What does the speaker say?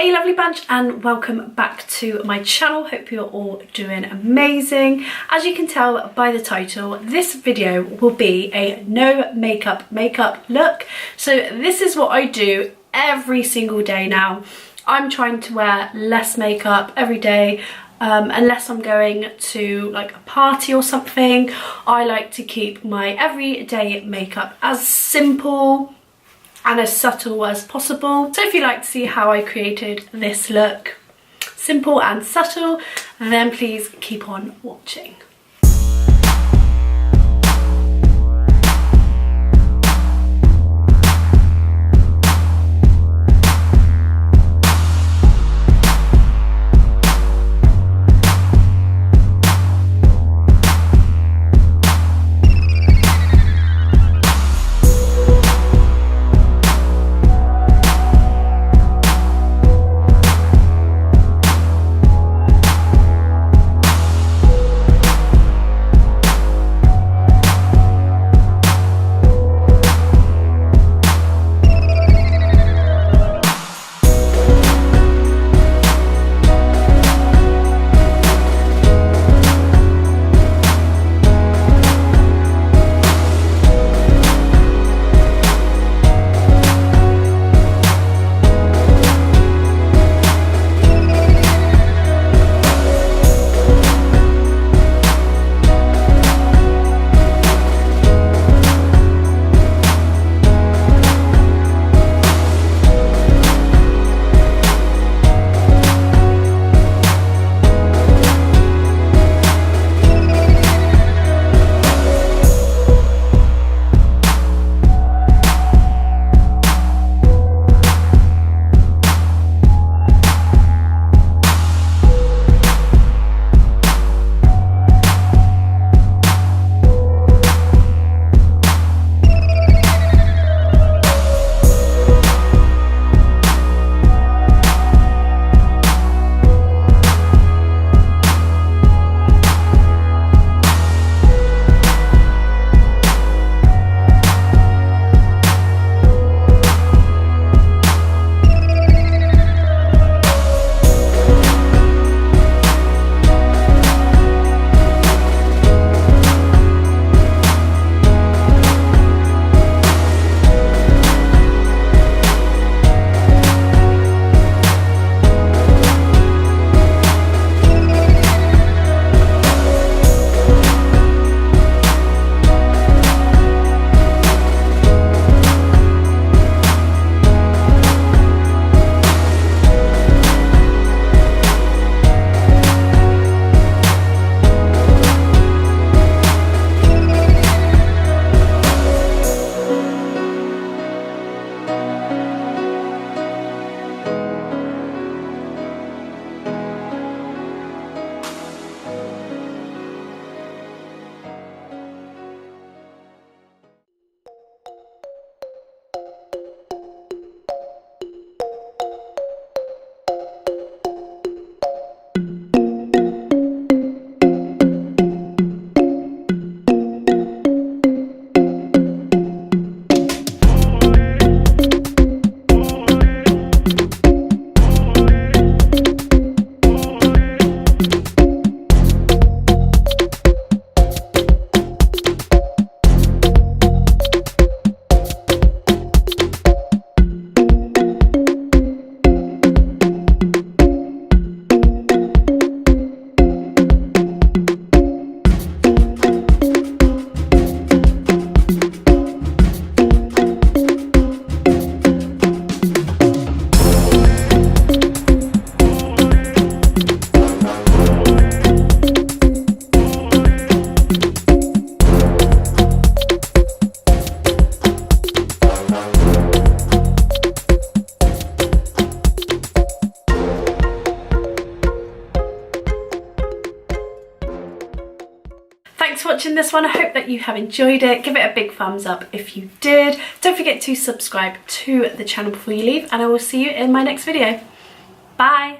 Hey lovely bunch, and welcome back to my channel. Hope you're all doing amazing. As you can tell by the title, this video will be a no makeup look. So this is what I do every single day now. I'm trying to wear less makeup every day. Unless I'm going to like a party or something, I like to keep my everyday makeup as simple and as subtle as possible. So if you'd like to see how I created this look, simple and subtle, then please keep on watching. Thanks for watching this one. I hope that you have enjoyed it. Give it a big thumbs up if you did. Don't forget to subscribe to the channel before you leave, and I will see you in my next video. Bye.